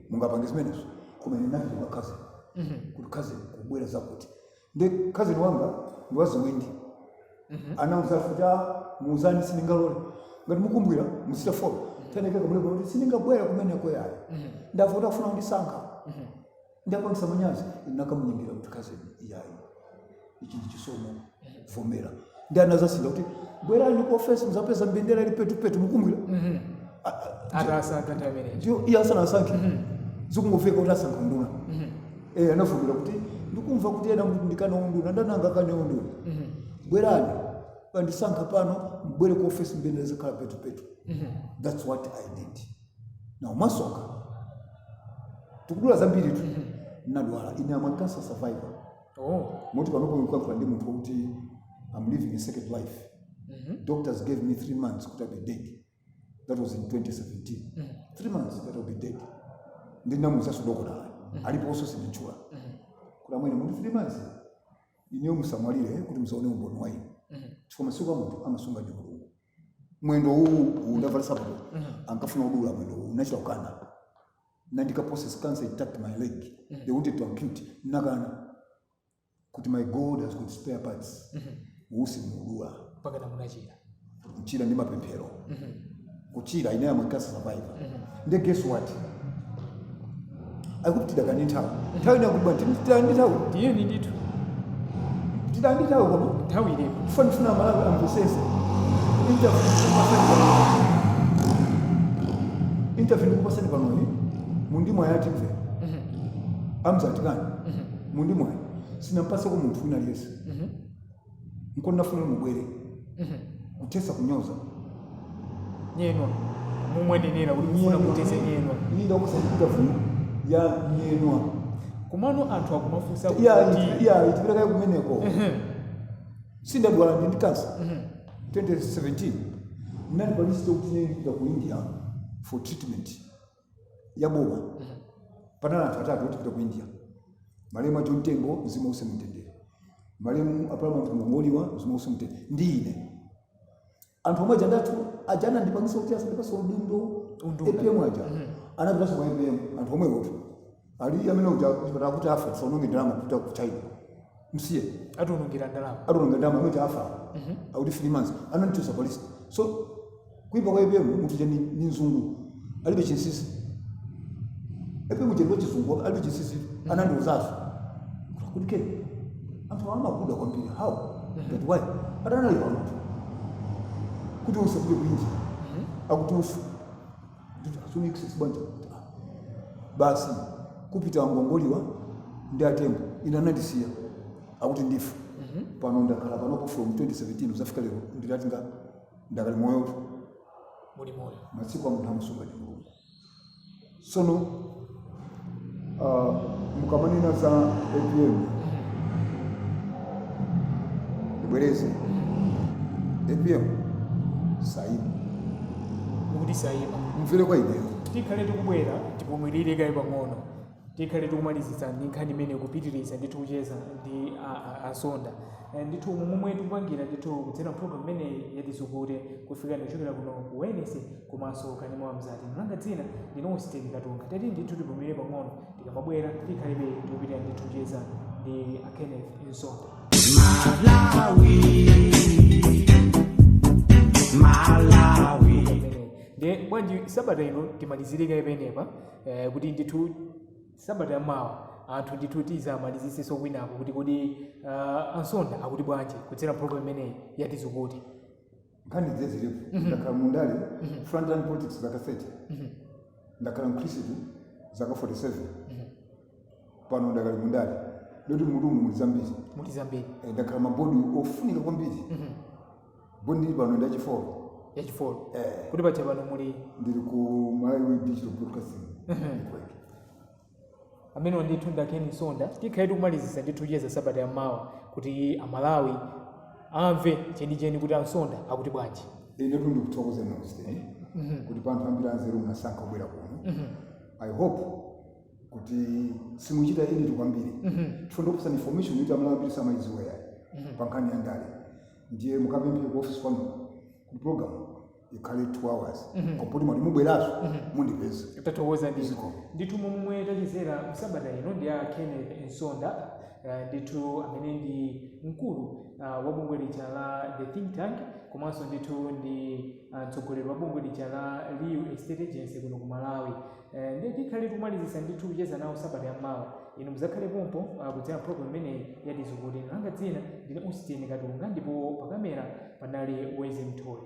mungapange zimenezo koma ine nafi ndikakazi kuti kazi kubwera zakuti ndi kazi wanga ndiwaziwindi anauza futa muuzani siningalole ngati mukumbwira musita folo teneke kamule kuti siningabwera kumene koyayo ndavuta kufuna kundisankha ndapangisa manyazi nakamunyingira kuti kazi iyayi ichi ndi chisomo vomera ndi anazasinda kuti bwerani ku office muzapeza mbendera ili petu mukumbwira atasankha tamene ndio iya sana asankhe zikungofika kuti asankha nduna anavumira kuti ndikumva kuti ena kuti ndikana unduna ndananga kane unduna bwerani bandisankha pano mbwere ku office mbendera zikhala petu that's what I did. Now masoka tukudula zambiri tu nadwala ine am a cancer survivor. Moti panopo nikuwa ndi muntu kuti I'm living a second life. Doctors gave me 3 months could I be dead. That was in 2017. 3 months that I'll be dead. Ndina musasu dokotala alipo also sinichua kula mwene mundi 3 months inyo musamwalire kuti musaone umbono wayi chikoma sikuwa muntu amasunga ndi mulungu mwendo huu undavala sabato ankafuna udula mwendo huu nachila ukana nandika process cancer attacked my leg they wanted to ampute nakana kuti my God has got spare parts usi mudula paka na munachira mchira ndi mapemphero kuchira ine am a cancer survivor nde guess what akupitida kanithawu nthawi nakuba ndithawu ndiye ndithu ndithawu koma nthawi ile funa malawi amvesese interview kupasani panoni mundi mwa yati mve amzatikani mundi mwa sinampasa ko muntu wina liyese nko nafuna mubwere kutesa kunyoza nyenwa mumwenenera ulifuna kutesa nyenwa ninda kusandikafu ya nyenwa kumano anthu akumafusa kuti ya itipeleka kumeneko sindadwala ndi kansa 2017 nali palisito kuti nenda ku India for treatment ya boma panala anthu atatu kuti pita ku India, malemu John Tembo mzimu usemutendere, malemu Abraham Ngongoliwa mzimu usemutendere ndi ine. Anthu omwe andatu ajana ndipangisa kuti asandipasa udindo EPM aja anapita kwa EPM anthu omwe wotu ali amene uja chipatala kuti afa sononge ndalama kupita ku China msiye atunungira ndalama amene afa auti 3 months ananitusa polisi. So kuipa kwa EPM munthu jeni ni nzungu alibe chinsisi EPM jeni wachizungu alibe chinsisi anandiuzazo kuti ke anthu amakuda kwambiri how that why adana liwa mtu kuti usafike kwinji akutufu asumi kisibanja basi kupita Ngongoliwa ndi Atembo inanandisiya akuti ndifu pano ndakhala panopo from 2017 uzafika lero ndilati ndakali moyo muli moyo masiku amunthu amasunga ndi Mulungu. Sono mukamanena za EPM ibwereze EPM saima kuti saima mvere kwa ineyo tikhale tikubwera tipumwirire kaye pang'ono, tikhale tikumalizitsa ndi nkhani imene kupitiriza ndithu kucheza ndi Ansonda ndithu momwe tikupangira ndithu kudzera program imene yatizukute kufika ndichokera kuno ku WNS komanso kanema wa mzati mlanga dzina ndino Austin Katunga tati ndithu tipumwirire pang'ono tikamabwera tikhalebe tikupitira ndithu kucheza ndi Kenneth Ansonda. Malawi ndiye bwanji sabata ino timalizirika ipenepa kuti ndithu sabata yamawa anthu ndithu tizamalizisenso kwinapo kuti kodi Ansonda akuti bwanji kudzera program imeneyi yatizukute nkhani zezilipo ndakhala mundale frontline politics zaka 30 ndakhala mkhristu zaka 47 pano ndakali mundale loti mulumu muli zambiri ndakhala mabodi ofunika kwambiri bodi ndili pano ndachifolo kuti pacha pano muli ndili ku Malawi Digital Broadcasting amene ndithu ndakeni Ansonda tikhale tikumalizisa ndithu kucheza sabata yamawa kuti Amalawi amve chenicheni kuti Ansonda akuti bwanji. Ine ndikuthokoza nonse kuti panthu ambiri anzeru munasankha kubwera kuno. I hope kuti simuchita ili kwambiri tifundopsa information kuti Amalawi ambiri samaiziwa pankhani ya ndale ndiye mukapemphe ku office kwanu ku program ikhale 2 hours kopoti mwati mubweraso mundipeza tathokoza ndithu momwe tachezera msabata ino ndi Kenneth Ansonda ndithu amene ndi mkulu wa bungwe lija la The Think Tank komanso ndithu ndi mtsogoleri wa bungwe lija la Real Estate Agency kuno ku Malawi. Ndiye tikhale kumalizisa ndithu kucheza nawo sabata yamawa ino muzakhale pompo kudzera program imene yatizukute langa dzina ndine Austin Katunga ndipo pakamera panali Weze Mthole.